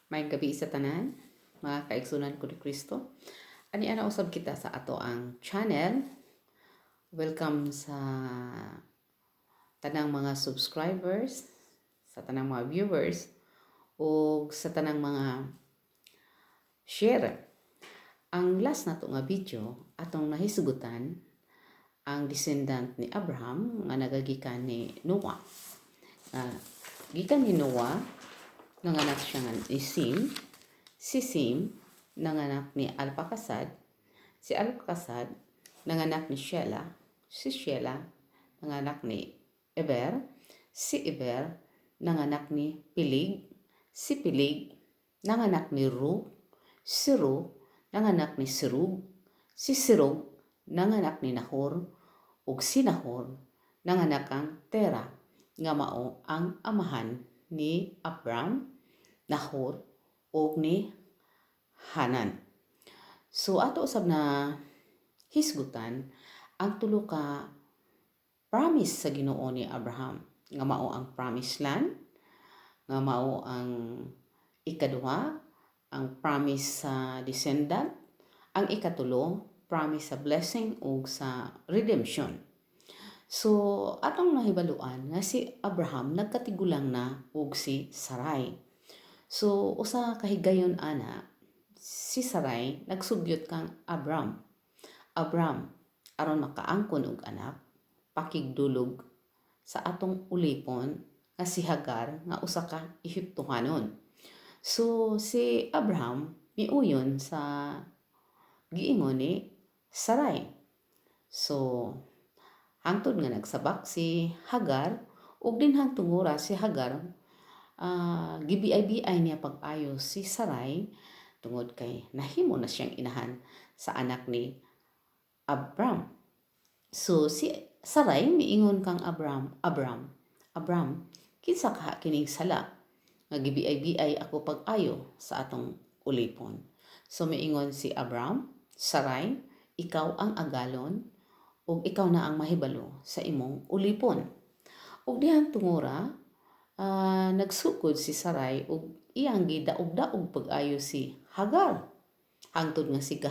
May gabi sa tanan, mga kaigsunan ko ni Kristo. Ani ana usab kita sa ato ang channel. Welcome sa tanang mga subscribers, sa tanang mga viewers, o sa tanang mga share. Ang last nato nga video atong nahisgutan ang descendant ni Abraham nga nagagikan ni Noah. Gikan ni Noah nanganak siya nga ni Sim. Si Sim nanganak ni Arpakasad. Si Arpakasad nanganak ni Shelah. Si Shelah nanganak ni Eber. Si Eber nanganak ni Pilig. Si Pilig nanganak ni Ru. Si Ru nanganak ni Serug. Si Serug nanganak ni Nahor. Ug si Nahor nanganak ang Tera nga mao ang amahan ni Abram, Nahor, ug ni Hanan. So ato usab na hisgutan ang tulo ka promise sa Ginoo ni Abraham nga mao ang promised land, nga mao ang ikaduha ang promise sa descendant, ang ikatulo promise sa blessing ug sa redemption. So atong nahibaluan nga si Abraham nagkatigulang na ug si Sarai. So usa ka higayon ana si Sarai nagsugyot kang Abram aron makaangkon og anak pakigdulog sa atong ulipon nga si Hagar nga usa ka Ehiptohanon. So si Abraham miuyon sa giingon ni Sarai. So hangtod nga nagsabak si Hagar ug dinhang tungora si Hagar gibiay-biay niya pag-ayo si Sarai tungod kay nahimo na siyang inahan sa anak ni Abram. So si Sarai miingon kang Abram, kinsa ka kining sala nga gibiay-biay ako pag-ayo sa atong ulipon. So miingon si Abram, Sarai, ikaw ang agalon ug ikaw na ang mahibalo sa imong ulipon. Ug dihang tungora nagsukod si Sarai ug iyang gidaog-daog pag-ayo si Hagar. Hangtod nga si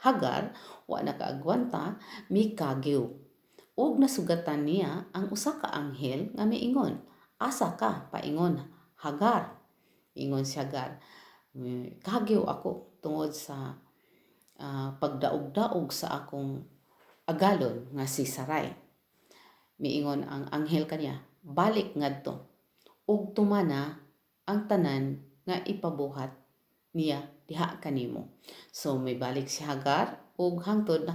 Hagar wa nakaagwanta mikagiw. Ug nasugatan niya ang usa ka anghel nga miingon, asa ka paingon Hagar. Ingon si Hagar, kagiw ako tungod sa pagdaog-daog sa akong agalon nga si Sarai. Miingon ang anghel kaniya, balik ngadto ug tumana ang tanan nga ipabuhat niya diha kanimo. So may balik si Hagar ug hangtod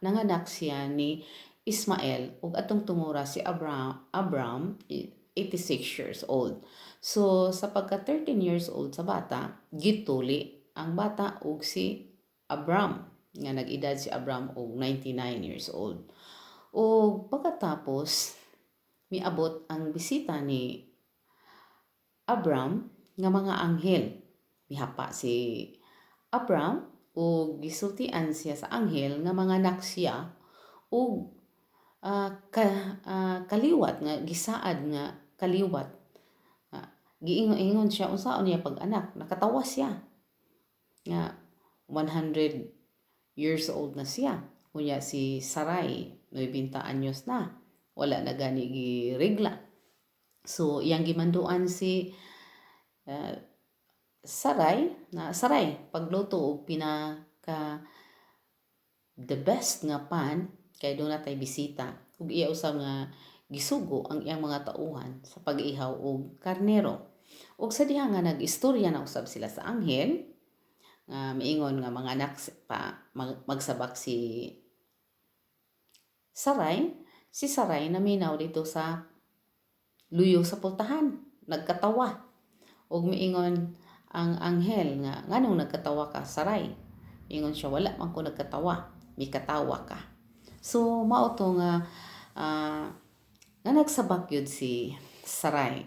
nanganak siya ni Ismael ug atong tungora si Abram 86 years old. So sa pagka 13 years old sa bata, gituli ang bata ug si Abram nga nag-edad si Abram og 99 years old. Ug pagkatapos miabot ang bisita ni Abram nga mga anghel. Mihapa si Abram ug gisultian siya sa anghel nga manganak siya ug kaliwat nga gisaad nga kaliwat. Giingon siya unsaon niya pag-anak, nakatawa siya. Nga 100 years old na siya. Unya si Sarai 90 anyos na. Wala na gani giregla. So iyang gimanduan si Sarai pagluto og pinaka the best nga pan kay doon natay bisita ug iya usab nga gisugo ang iyang mga tauhan sa pag-ihaw og karnero. Ug sa diha nga nag-istorya na usab sila sa anghel nga miingon nga mga anak pa magsabak si Sarai. Si Sarai naminaw dito sa luyo sa pultahan, nagkatawa. Ug miingon ang anghel nga nganong nagkatawa ka Sarai? Ingon siya, wala man ko nagkatawa, mikatawa ka. So mao to nga nagsabak yun si Sarai.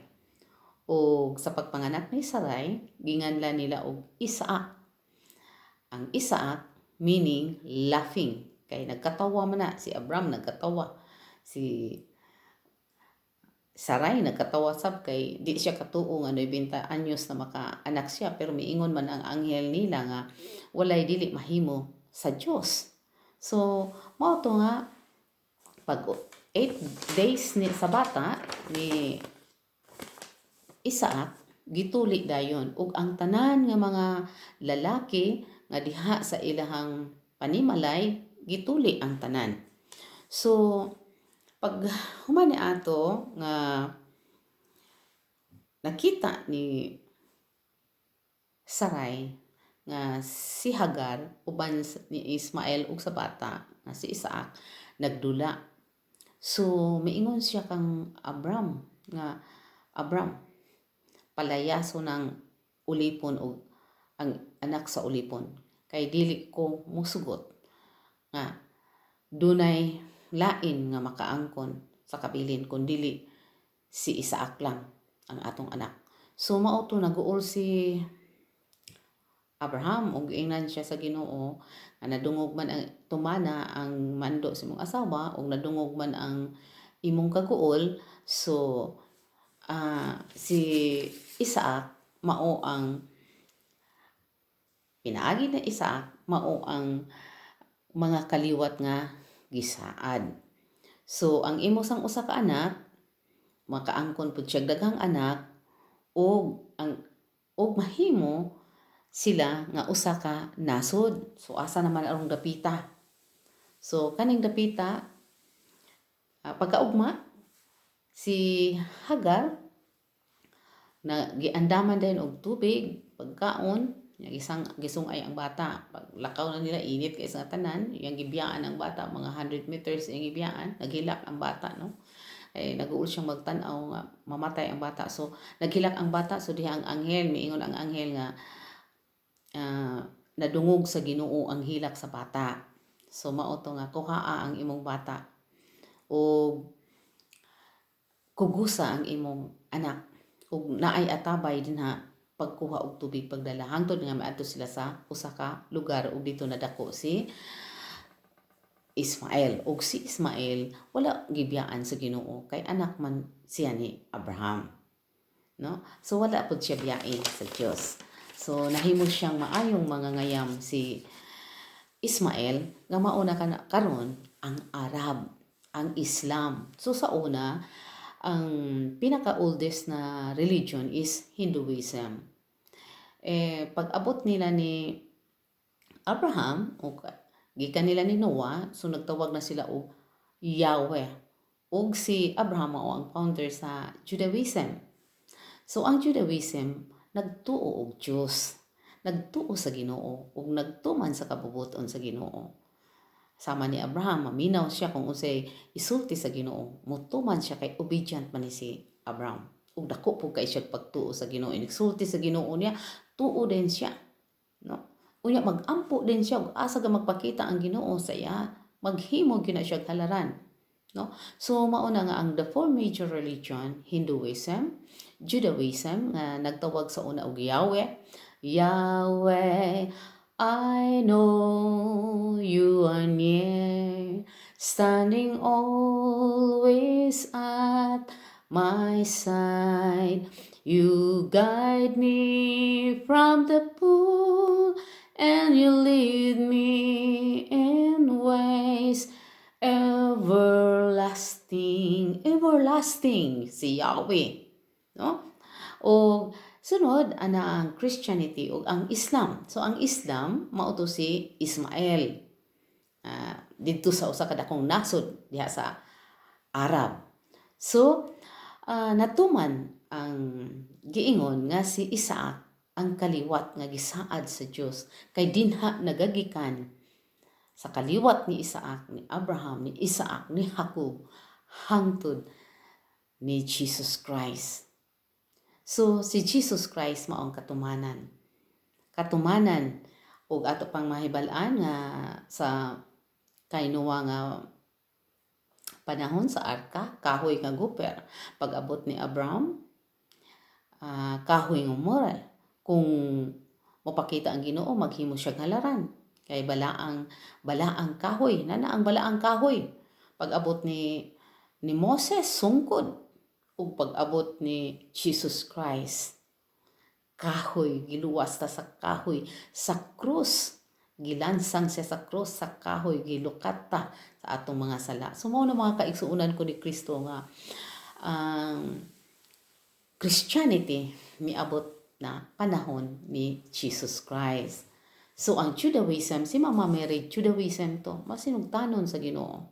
O sa pagpanganak ni Sarai, ginganlan nila og Isaac. Ang Isaac meaning laughing. Kay nagkatawa man na si Abram, nagkatawa. Si Saray nagkatawasab kay di siya katuo nga 90 anyos na makaanak siya, pero miingon man ang anghel nila nga walay dili mahimo sa Dios. So mao to nga pag 8 days ni sa bata ni Isaac gituli dayon, ug ang tanan nga mga lalaki nga diha sa ilahang panimalay gituli ang tanan. So pag humani ato nga nakita ni Saray nga si Hagar uban ni Ismael ug sa bata nga si Isaac nagdula. So miingon siya kang Abram nga, Abram, palayaso ng ulipon o ang anak sa ulipon, kay dili ko musugot nga dunay lain nga makaangkon sa kabilin kun dili si Isaac lang ang atong anak. So mao to naguol si Abraham ug ingnan siya sa Ginoo nga nadungog man ang tumana ang mando sa imong asawa ug nadungog man ang imong kaguol. So si Isaac mao ang pinaagi na Isaac mao ang mga kaliwat nga gisaad. So ang imo sang usa ka anak makaangkon pud siya daghang anak ug mahimo sila nga usa ka nasod. So asa naman arong dapita? So kaning dapita pagkaugma si Hagar na giandaman din og tubig, pagkaon, gisungay ang bata. Paglakaw na nila init kay sa tanan, yang gibiyaan ang bata mga 100 meters yang gibiyaan, naghilak ang bata no. Naguul siyang magtan-aw nga mamatay ang bata. So naghilak ang bata, so diha ang anghel miingon ang anghel nga nadungog sa Ginoo ang hilak sa bata. So mao to nga kuhaa ang imong bata o kugusa ang imong anak ug naay atabay dinha pagkuha og tubig pagdala hangtod nga maadto sila sa usa ka lugar ug dito nadako si Ismael. Ug si Ismael wala gibiyaan sa Ginoo kay anak man siya ni Abraham, no? So wala pud siya biyain sa Dios. So nahimo siyang maayong mangangayam si Ismael nga mauna karon ang Arab, ang Islam. So sa una ang pinaka-oldest na religion is Hinduism. Pag-abot nila ni Abraham o gikan nila ni Noah, so nagtawag na sila og Yahweh. Ug si Abraham mao ang founder sa Judaism. So ang Judaism nagtuo og Dios, nagtuo sa Ginoo ug nagtuman sa kabubuton sa Ginoo. Sama ni Abraham, maminaw siya kung unsay isulti sa Ginoo. Mutuman siya kay obedient man ni si Abraham. Ug dako po kay siya pagtuo sa Ginoo. Nagsulti sa Ginoo niya, tuo din siya. No? Unya magampo din siya ug asa ga magpakita ang Ginoo sa iya, maghimo gyud na siya halaran. No? So mao na nga ang the four major religion, Hinduism, Judaism nga nagtawag sa una og Yahweh. Yahweh, I know you are near, standing always at my side. You guide me from the pool, and you lead me in ways everlasting. Everlasting si Yahweh, no? O sunod ana ang Christianity ug ang Islam. So ang Islam mao to si Ismael. Didto sa usa ka dakong nasod diha sa Arab. So natuman ang giingon nga si Isaac ang kaliwat nga gisaad sa Dios kay dinha nagagikan sa kaliwat ni Isaac, ni Abraham, ni Isaac, ni Jacob hangtod ni Jesus Christ. So si Jesus Christ mao ang katumanan. Katumanan ug ato pang mahibal-an nga sa kay Noah nga panahon sa arka, kahoy nga guper. Pag-abot ni Abraham, kahoy nga moral. Kung mapakita ang Ginoo, maghimo siya halaran. Kay balaang kahoy, nana ang balaang kahoy. Pag-abot ni Moses, sungkod. ug pag-abot ni Jesus Christ. Kahoy, giluwas ta sa kahoy, sa krus. Gilansang siya sa krus, sa kahoy, gilukat ta sa atong mga sala. So, mao na mga kaigsuunan ko ni Kristo nga ang Christianity miabot na panahon ni Jesus Christ. So, ang Judaism, si Mama Mary, Judaism to, masinugtanon sa Ginoo.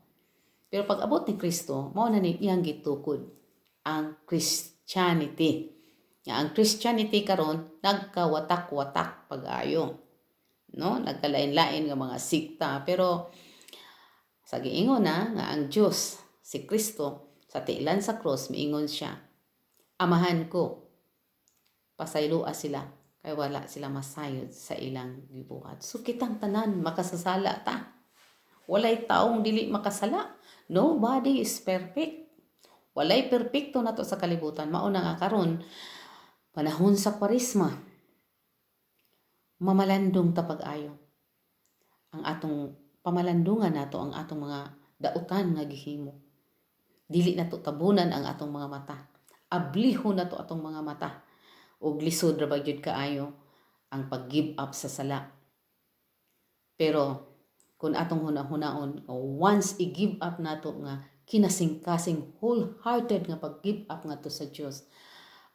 Pero pag abot ni Kristo, mao na ni iyang gitukod ang Christianity. Nga ang Christianity karon nagkawatak-watak pag-ayo. No? Nagkalain-lain nga mga sikta, pero sa giingon na nga ang Dios, si Kristo, sa tiilan sa cross miingon siya, Amahan ko, pasaylua sila, kay wala sila masayod sa ilang gibuhat. So kitang tanan makasasala ta. Walay taong dili makasala. Nobody is perfect. Walay perpekto nato sa kalibutan. Mao na nga karon panahon sa Kwaresma. Mamalandong ta pag-ayo. Ang atong pamalandungan nato ang atong mga dautan nga gihimo. Dili nato tabunan ang atong mga mata. Abliho nato atong mga mata. Ug lisod ra ba gyud kaayo ang pag-give up sa sala. Pero kung atong hunahunaon, once i-give up nato nga kinasing-kasing wholehearted nga pag-give up nga to sa Dios,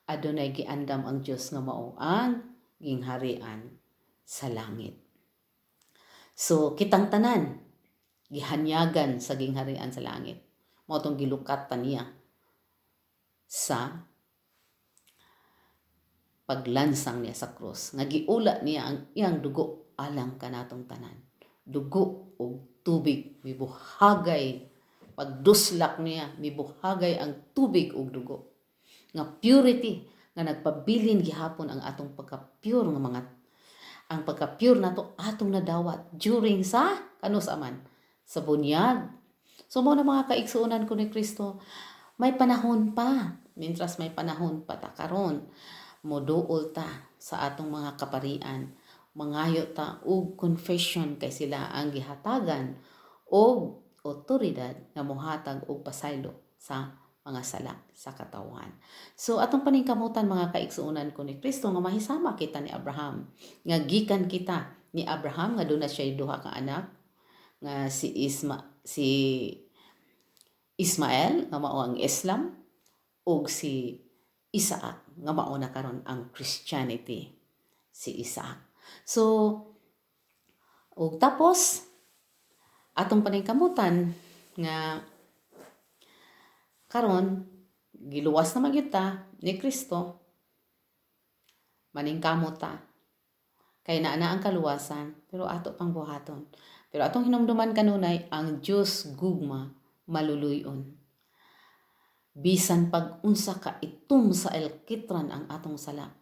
adunay giandam ang Dios nga mao ang gingharian sa langit. So kitang tanan gihanyagan sa gingharian sa langit. Mao tong gilukat ta niya sa paglansang niya sa krus. Nga giula niya ang iyang dugo alang kanatong tanan. Dugo o tubig mibuhagay. Pagduslak niya mibuhagay ang tubig o dugo. Nga purity nga nagpabilin gihapon ang atong pagka-pure nga mga ang pagka-pure nato atong nadawat during sa kanus aman sa bunyag. So mo na mga kaigsuonan ko ni Kristo, may panahon pa. Mientras may panahon pa ta karon, moduol ta sa atong mga kaparian, mangayo ta og confession kay sila ang gihatagan og otoridad nga mohatag og pasaylo sa mga sala sa katawan. So atong paningkamutan mga kaigsuonan ko ni Kristo nga mahisama kita ni Abraham, nga gikan kita ni Abraham nga doon na siya duha ka anak nga si Ismael nga mao ang Islam ug si Isaac nga mao na karon ang Christianity, si Isaac. So ug tapos atong paningkamutan nga karon giluwas na magyud ta ni Kristo, maningkamot ta kay naa ang kaluwasan pero ato pang buhaton. Pero atong hinumduman kanunay ang Dios gugma maluluyon. Bisan pag unsa ka itum sa elkitran ang atong sala,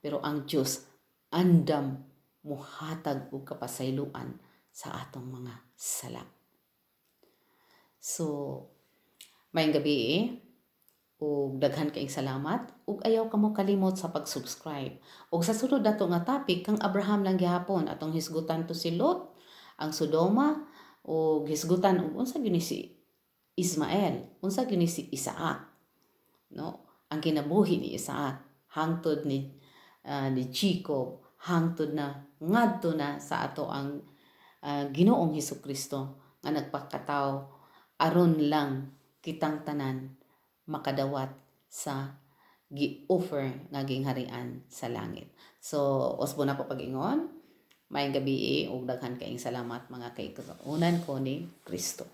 pero ang Dios andam muhatag og kapasayloan sa atong mga sala. So mayong gabi ug daghan kaayong salamat ug ayaw kamo kalimot sa pag-subscribe. Ug sa sunod nato nga topic kang Abraham lang gihapon atong hisgutan to si Lot, ang Sodoma ug hisgutan ug unsa gyud si Ismael, unsa gyud si Isaac, no? Ang kinabuhi ni Isaac hangtod ni Jacob, hangtod na ngadto na sa ato ang Ginoong Hesukristo nga nagpakataw aron lang kitang tanan makadawat sa gi-offer nga gingharian sa langit. So usbo na po pag-ingon. Mayong gabi ug daghan kaayong salamat mga kaigsuonan ko ni Kristo.